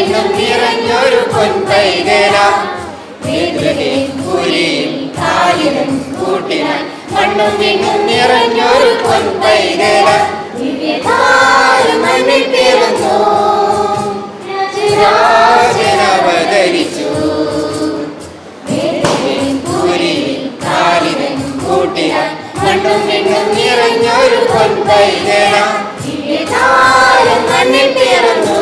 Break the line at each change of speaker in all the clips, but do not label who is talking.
എന്നും നിറഞ്ഞൊരു പൊൻപൈതല കൂട്ടിനാൻ മണ്ണും എങ്ങും നിറഞ്ഞൊരു പൊൻപൈതല മണ്ണിൽ പിറന്നു രാജനവതരിച്ചു കൂട്ടിനാൻ മണ്ണും എങ്ങും നിറഞ്ഞൊരു പൊൻപൈതല മണ്ണിൽ പിറന്നു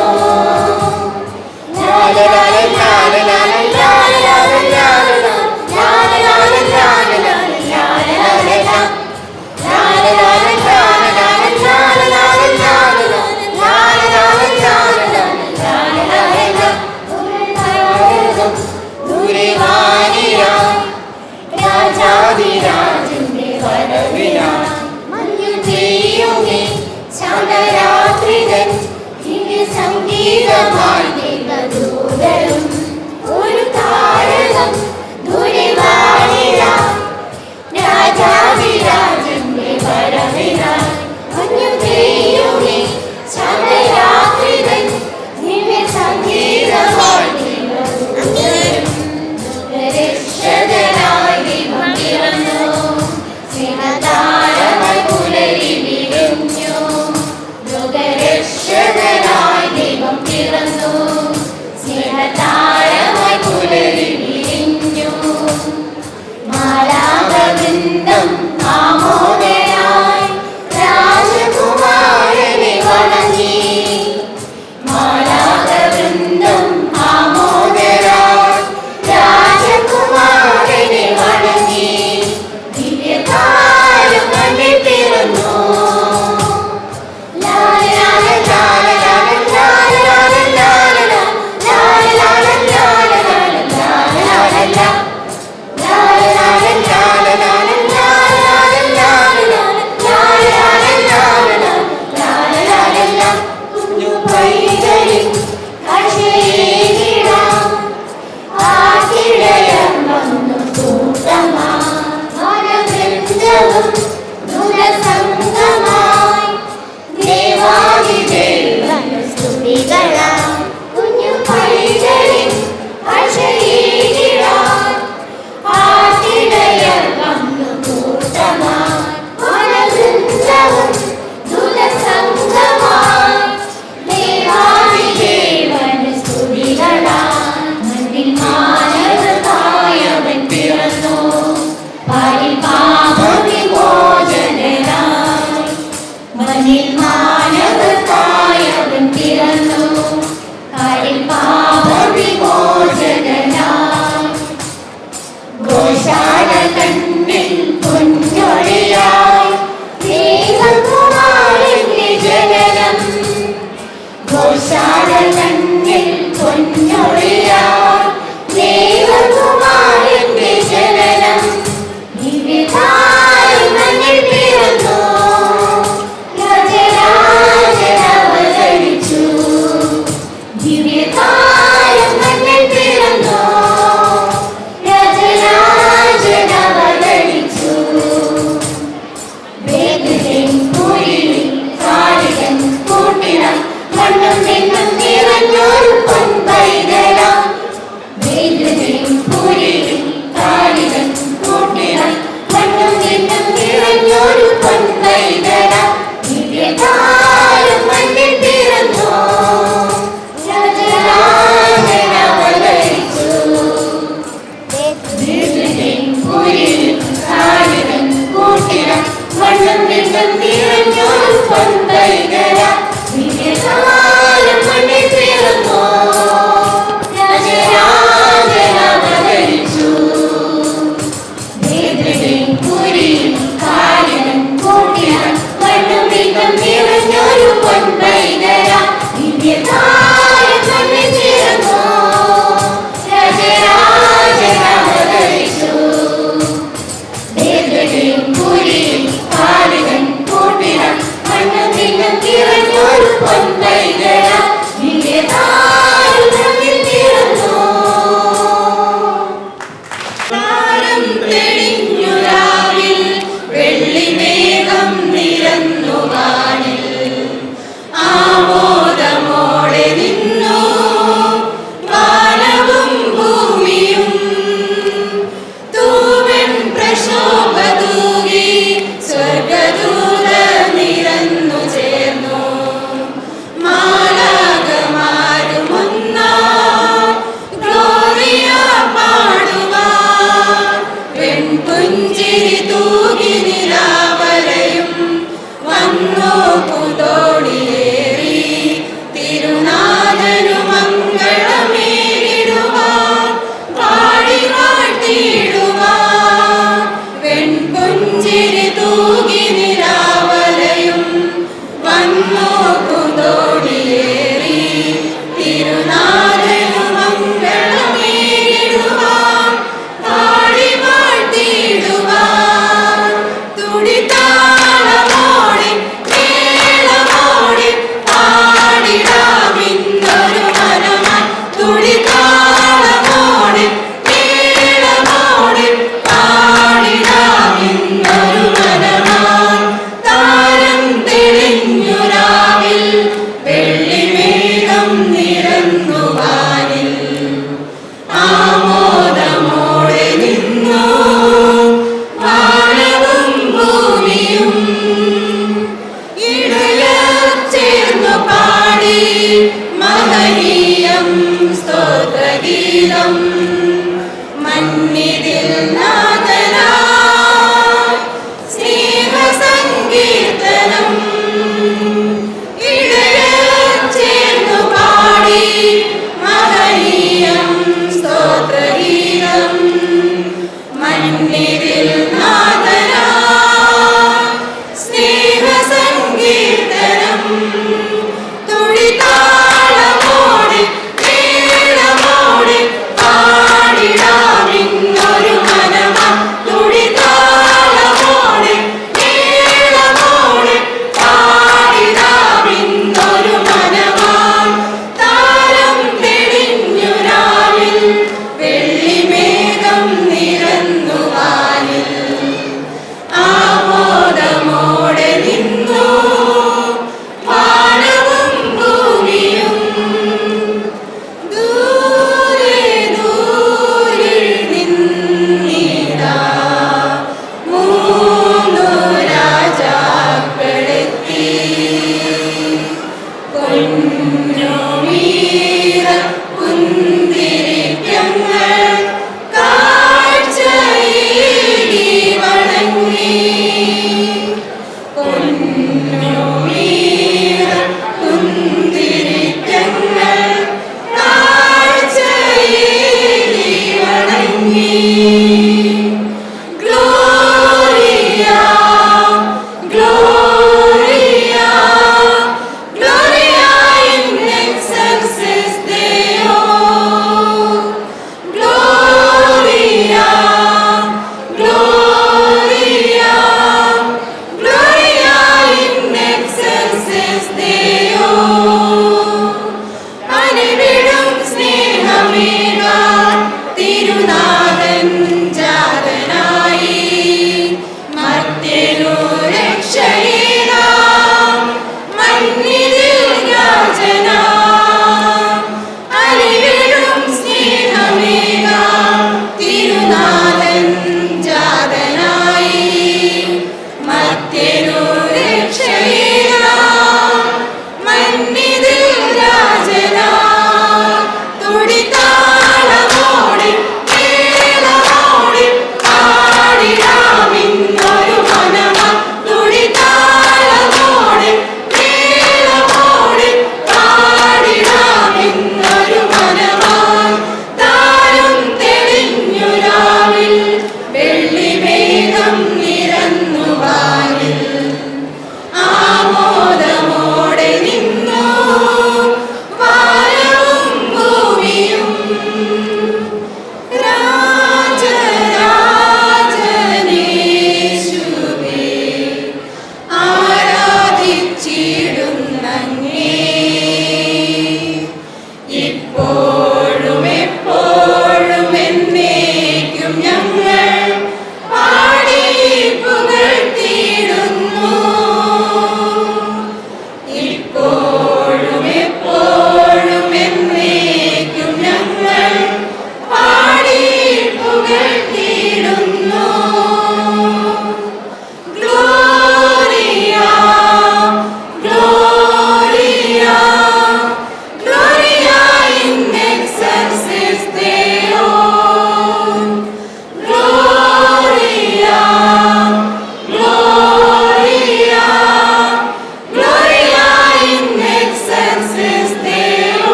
രാജാതിരാജന്റെ വരവിനായി മഞ്ഞു പെയ്യുമേ ചന്ദ്രരാത്രികൾ സംഗീതമായി ദൂതരും ഒരു താരകം ദൂരവാണിര രാജാതിരാജന്റെ വരവിനായി മഞ്ഞു പെയ്യുമേ ചന്ദ്രരാത്രികൾ സംഗീതമായി രക്ഷകനായി ദൈവം പിറന്നു സിനതാരമായി പുലരി വിരിഞ്ഞു ലോകരക്ഷകനായി ദൈവം പിറന്നു സിനതാരമായി പുലരി വിരിഞ്ഞു മാലാഖവൃന്ദം ആമോദയായി രാജകുമാരനെ വണങ്ങി മാലാഖവൃന്ദം ആമോദയായി രാജകുമാരനെ വണങ്ങി ദിവ്യതാരം മണ്ണിൽ പിറന്നു la la la la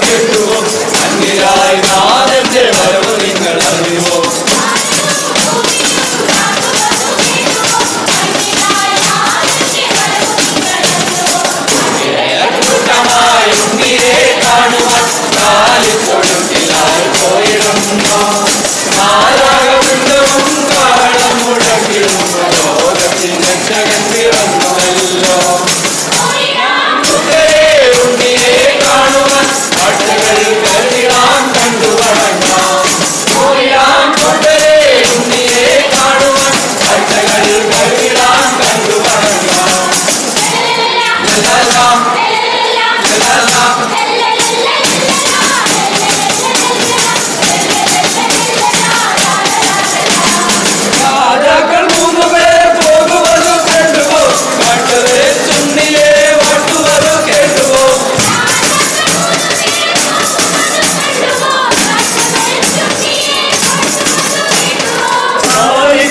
കേട്ടുവോ അന്യരായി നാഥന്റെ വരവ് നിങ്ങൾ അറിയുമോ കൂട്ടമായി ഉണ്ണിയെ കാണുവാൻ കാലിത്തൊഴുത്തിലായി പോയിടുന്നു നാരാകവൃന്ദവും കാളം മുഴക്കിടുന്നു ലോകത്തിൽ രക്ഷകൻ പിറന്നുവല്ലോ ഉണ്ണിയെ കാണുവാൻ കാട്ടുകൾ കരുതിടാം കണ്ടു വണങ്ങാം ഉണ്ണിയെ കാണുവാൻ കാട്ടുകൾ കരുതിടാം കണ്ടു വണങ്ങാം രാജാക്കൾ 3 പേർ പോകുവതു കണ്ടുവോ കാട്ടവരെ ചുണ്ണിയെ വാട്ടുവതു കേട്ടുവോ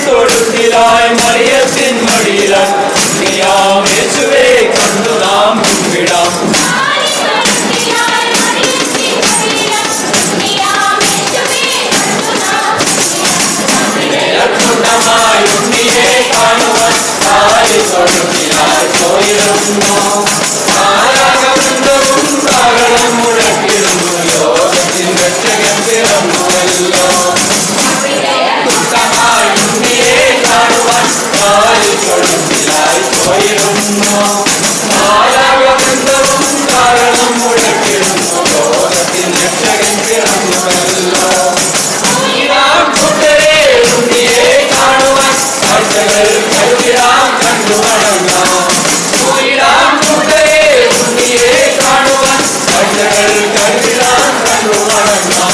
തൊഴുത്തിലായി മറിയത്തിൻ മടിയിലായി ഉണ്ണിയാം യേശുവേ കണ്ടു നാം കുമ്പിടാം കൂട്ടമായി ഉണ്ണിയെ കാണുവാൻ കാലിത്തൊഴുത്തിലായി പോയിരുന്നു നാരാകവൃന്ദവും കാഹളം മുഴക്കിടുന്നു ലോകത്തിൻ രക്ഷകൻ പിറന്നുവല്ലോ കൂട്ടമായി ഉണ്ണിയെ കാണുവാൻ കാലിത്തൊഴുത്തിലായി പോയിരുന്നു നാരാകവൃന്ദവും കാഹളം മുഴക്കിടുന്നു ലോകത്തിൻ രക്ഷകൻ പിറന്നുവല്ലോ ഉണ്ണിയെ കാണുവാൻ കാഴ്ചകൾ കരുതിടാം കണ്ടു വണങ്ങാം ഉണ്ണിയെ കാണുവാൻ കാഴ്ചകൾ കരുതിടാം കണ്ടു വണങ്ങാം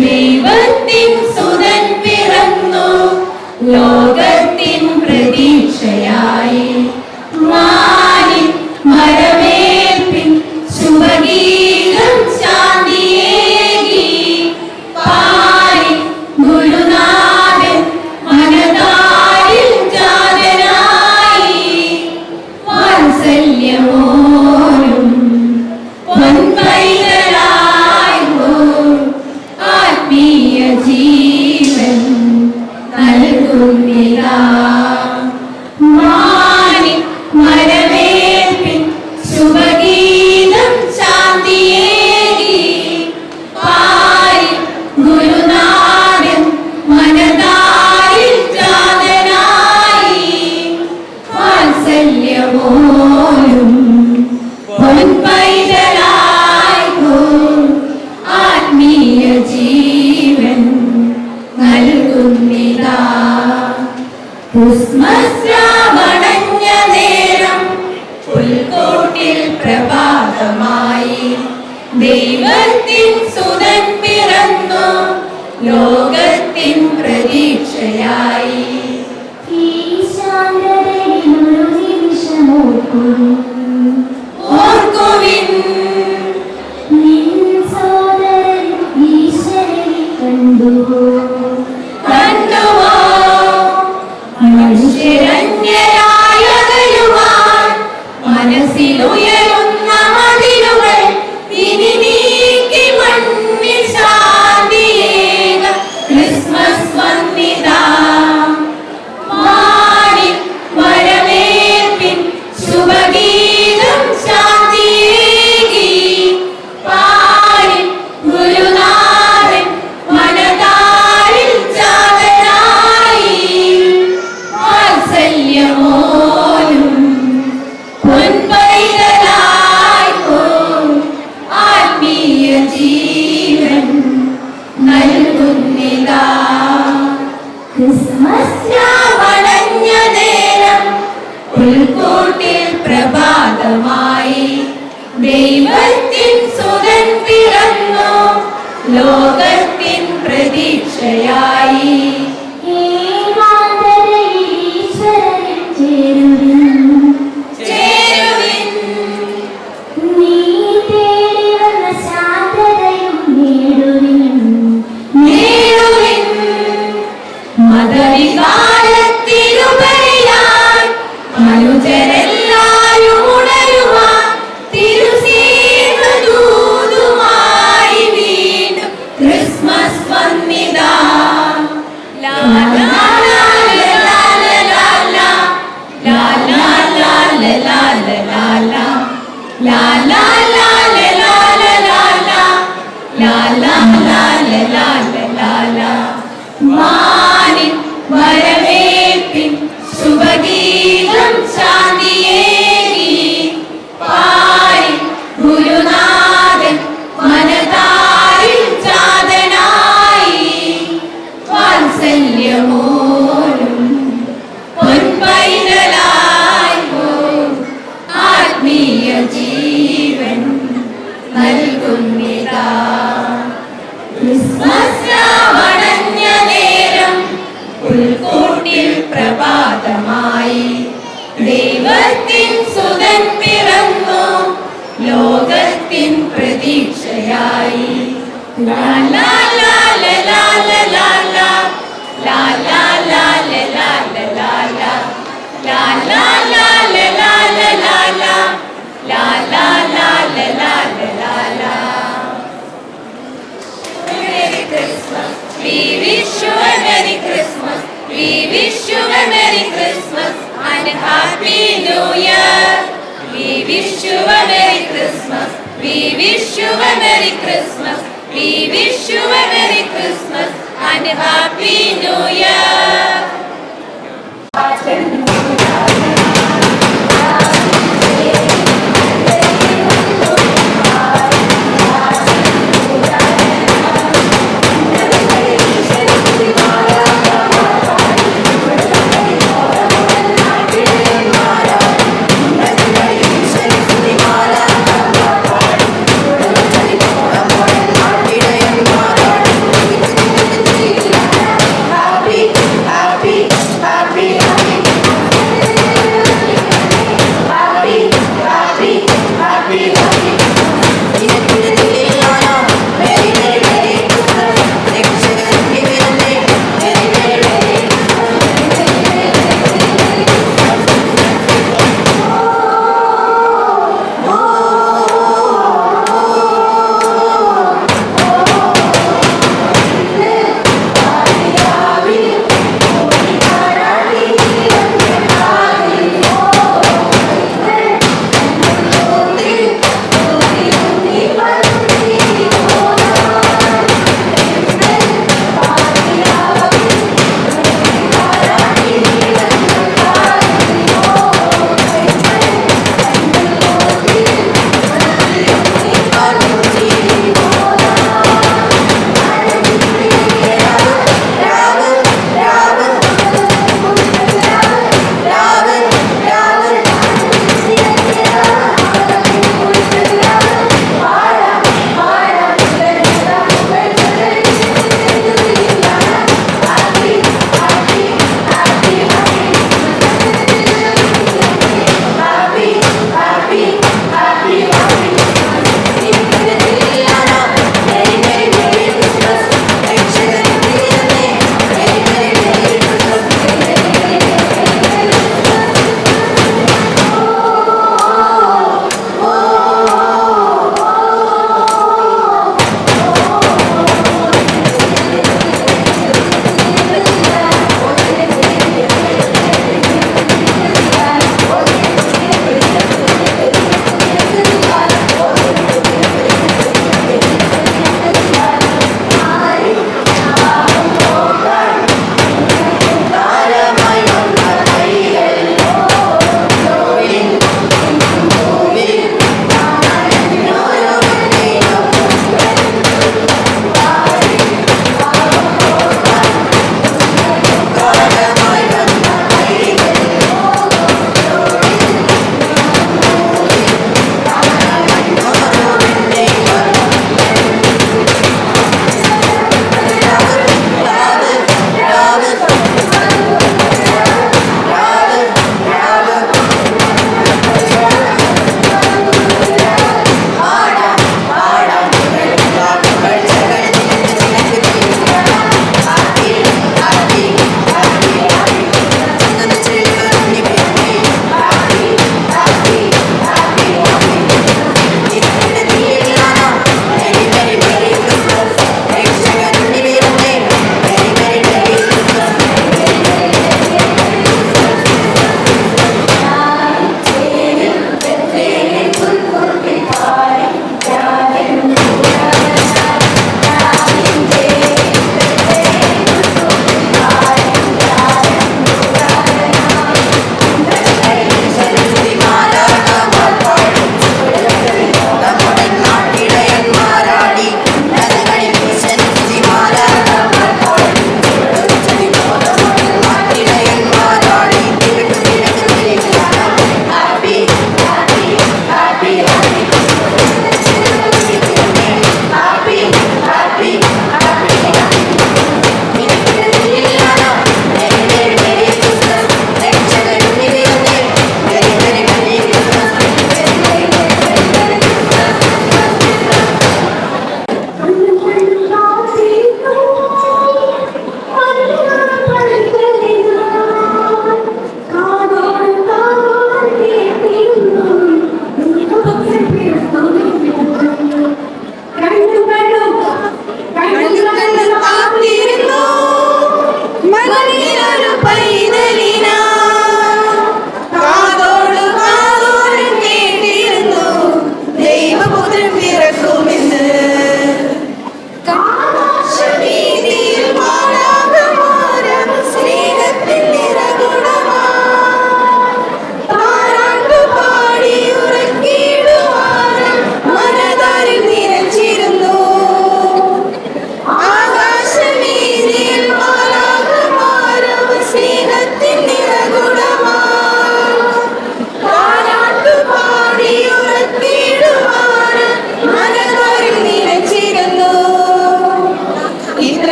ദൈവത്തിൻ സുതൻ പിറന്നു ലോകത്തിൻ പ്രതീക്ഷയായി. മാനിൻ വരവേൽപ്പിൻ ശുഭഗീതം ശാന്തിയേകി. പാരിൻ ഗുരുനാഥൻ മനതാരിൽ ജാതനായി. വാത്സല്യമോരും പൊൻപൈതലായി ആത്മീയ ജീവൻ നൽകുന്നിതാ. മാനിൻ വരവേൽപ്പിൻ ശുഭഗീതം ശാന്തിയേകി. പാരിൻ ഗുരുനാഥൻ മനതാരിൽ ജാതനായി. വാത്സല്യമോരും പൊൻപൈതലായി ആത്മീയ ജീവൻ നൽകുന്നിതാ. ക്രിസ്മസ് രാവണഞ്ഞ നേരം പുൽക്കൂട്ടിൽ പ്രഭാതമായി. ദൈവത്തിൻ സുതൻ പിറന്നു ലോകത്തിൻ പ്രതീക്ഷയായി.
ഈ ശാന്തതയിലൊരു നിമിഷമോർക്കുന്നു.
ഓർക്കുവിൻ
നിൻ സോദരൻ ഈശ്വരനെ കണ്ടുവോ?
കണ്ടുവോ മനുഷ്യരന്യരായ അകലുവാൻ മനസ്സിലുയരുന്ന മതിലുകൾ ഇനി നീക്കി മണ്ണിൽ ശാന്തിയേക. ക്രിസ്മസ് വന്നിതാ. മാനിൻ വരവേൽപ്പിൻ ശുഭഗീതം ശാന്തിയേകി. പാരിൻ ഗുരുനാഥൻ മനതാരിൽ ജാതനായി. വാത്സല്യമോലും പൊൻപൈതലായി ആത്മീയ ജീവൻ നൽകുന്നിതാ.
ക്രിസ്മസ്
രാവണഞ്ഞ നേരം പുൽക്കൂട്ടിൽ പ്രഭാതമായി. ദൈവത്തിൻ സുതൻ പിറന്നു ലോകത്തിൻ പ്രതീക്ഷയായി.
ഏകാന്തതയിൽ ഈശ്വരനെ ചേരുവിൻ.
ചേരുവിൻ
നീ തേടി വന്ന ശാന്തതയും നേടുവിൻ.
നേടുവിൻ. മതവികാരത്തിലുപരിയായി മനുജരെല്ലാരും ഉണരുവാൻ തിരുസേവദൂതുമായി വീണ്ടും ക്രിസ്മസ് വന്നിതാ. ലാ ലാ ലാ ലാ ലാ ലാ ലാ. ലാ ലാ ലാ ലാ ലാ ലാ ലാ. ലാ ലാ ലാ ലാ ലാ ലാ ലാ. ലാ ലാ ലാ ലാ ലാ ലാ. മാനിൻ വരവേൽപ്പിൻ ശുഭഗീതം ശാന്തിയേകി. പാരിൻ ഗുരുനാഥൻ മനതാരിൽ ജാതനായി. വാത്സല്യമോലും പൊൻപൈതലായി ആത്മീയ ജീവൻ നൽകുന്നിതാ. ക്രിസ്മസ് രാവണഞ്ഞ നേരം പുൽക്കൂട്ടിൽ പ്രഭാതമായി. ദൈവത്തിൻ സുതൻ പിറന്നു ലോകത്തിൻ പ്രതീക്ഷയായി. ലാ ലാ ലാ ലാ ലാ ലാ ലാ. ലാ ലാ ലാ ലാ ലാ ലാ ലാ. ലാ ലാ ലാ ലാ ലാ ലാ ലാ. ലാ ലാ ലാ ലാ ലാ ലാ ലാ. Merry Christmas. We wish you a Merry Christmas. We wish you a Merry Christmas and a Happy New Year. We wish you a Merry Christmas. We wish you a Merry Christmas. We wish you a Merry Christmas and a Happy New Year.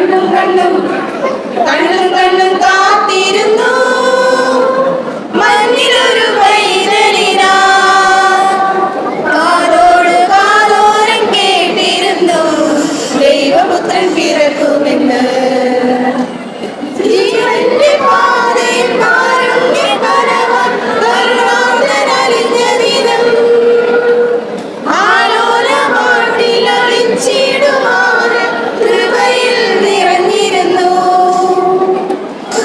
കണ്ണും കണ്ണും കണ്ണും കണ്ണും കാത്തിരുന്നു മണ്ണിലൊരു പൈതലിനാ കാതോട് കാതോരം കേട്ടിരുന്നു ദൈവപുത്രൻ പിറക്കുമെന്ന് ജീവന്റെ പാതയിൽ കാരുണ്യകരവാൻ കരുണാകരനലിഞ്ഞ ദിനം ആലോലമാട്ടിലൊളിച്ചിടുവാൻ കൃപയിൽ നിറഞ്ഞിരുന്നു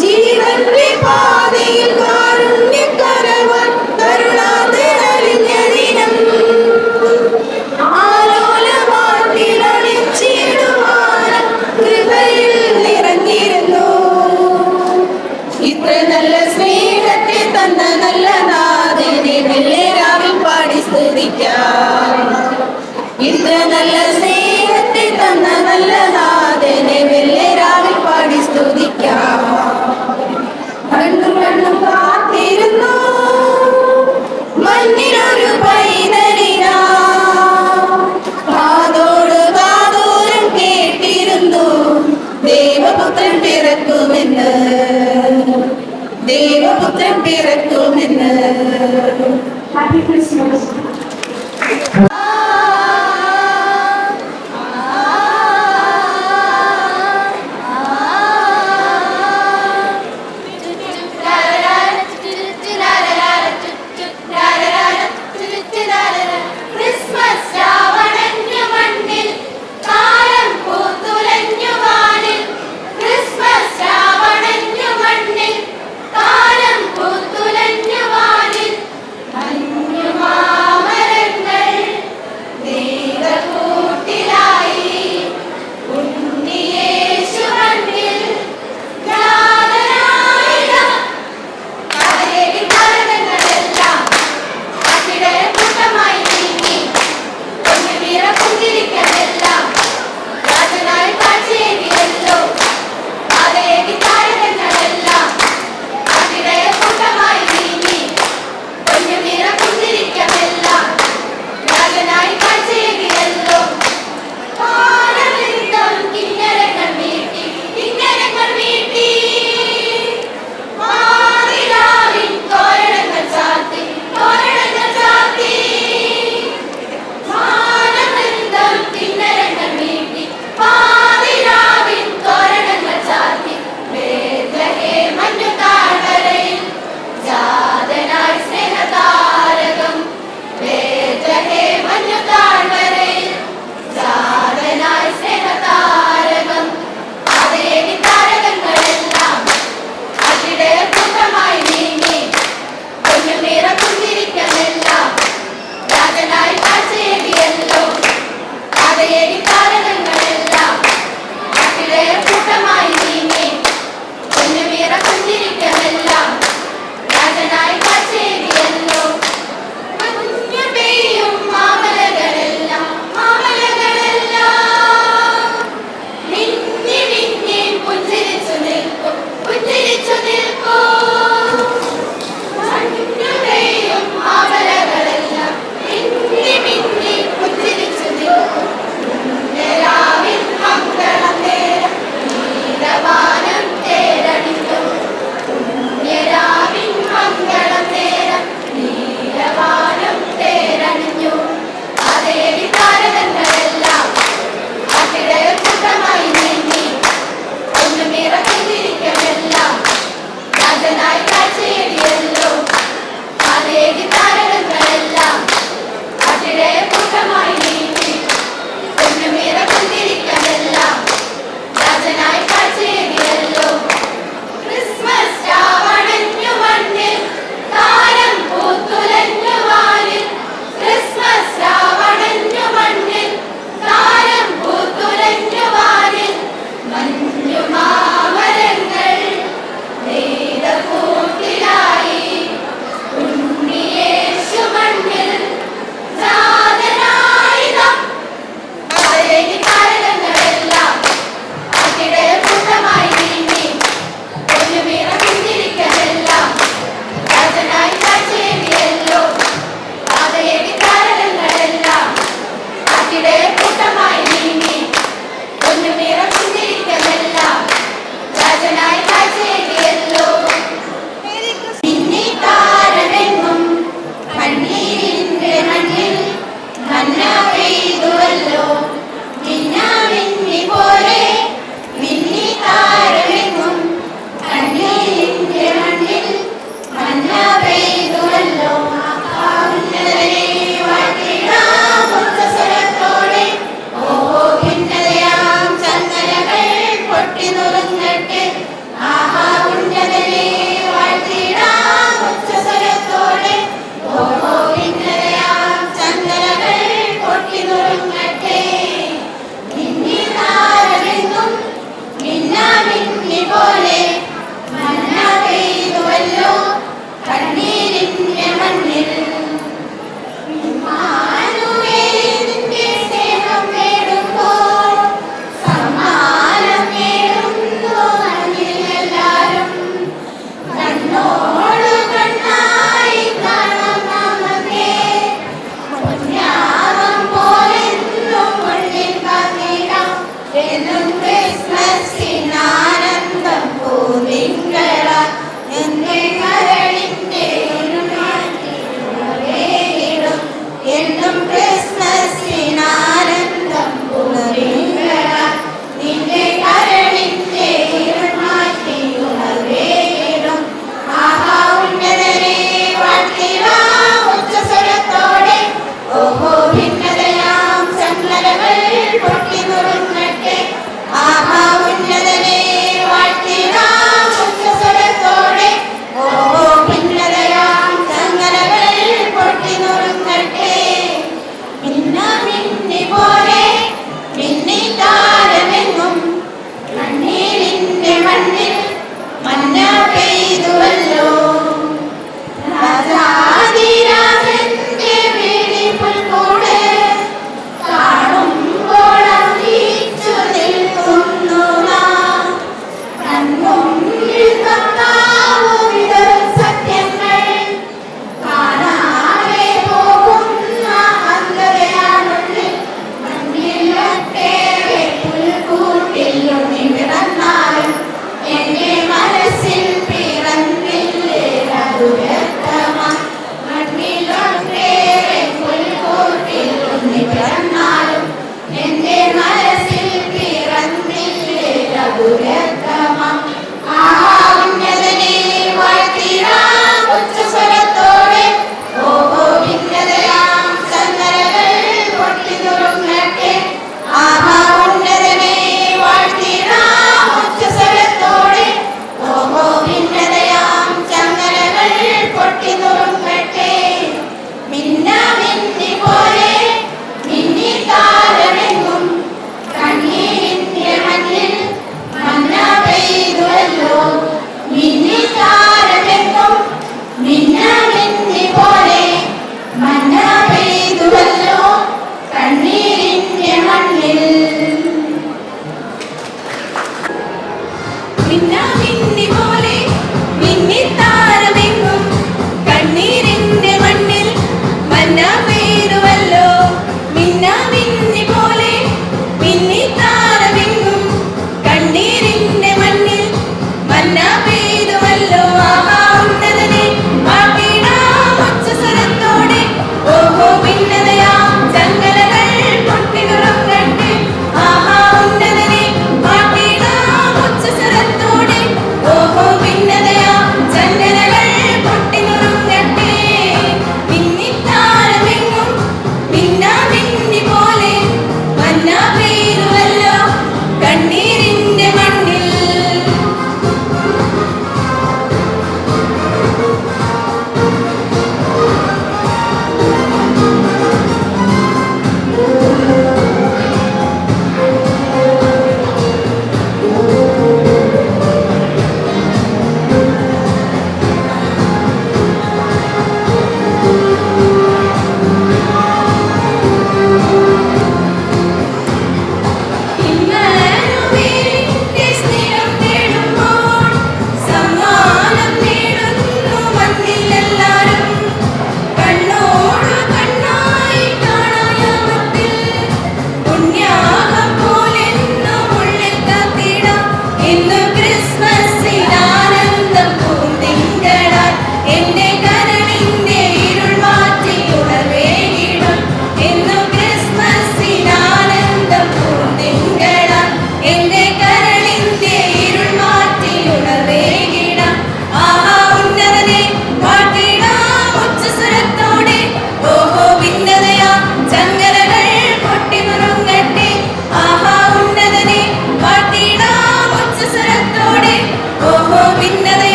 ജീവന്റെ പാതയിൽ കാരുണ്യകരവാൻ കരുണാകരനലിഞ്ഞ ദിനം ആലോലമാട്ടിലൊളിച്ചിടുവാൻ കൃപയിൽ നിറഞ്ഞിരുന്നു ഇത്ര നല്ല സ്നേഹത്തെ തന്ന നല്ല നാഥനെ വെള്ളരാവിൽ പാടി സ്തുതിക്കാം ഇത്ര നല്ല സ്നേഹത്തെ തന്ന നല്ല നാഥനെ വെള്ളരാവിൽ പാടി സ്തുതിക്കാം കണ്ണും കണ്ണും കാത്തിരുന്നു മണ്ണിലൊരു പൈതലിനാ കാതോട് കാതോരം കേട്ടിരുന്നു ദൈവപുത്രൻ പിറക്കുമെന്ന് ദൈവപുത്രൻ പിറക്കുമെന്ന്
ഹാപ്പി ക്രിസ്മസ്.
ക്രിസ്മസ് രാവണഞ്ഞു മണ്ണിൽ കാലം പൂത്തുലഞ്ഞു വാനിൽ ക്രിസ്മസ് രാവണഞ്ഞു മണ്ണിൽ കാലം പൂത്തുലഞ്ഞു വാനിൽ മഞ്ഞുമാ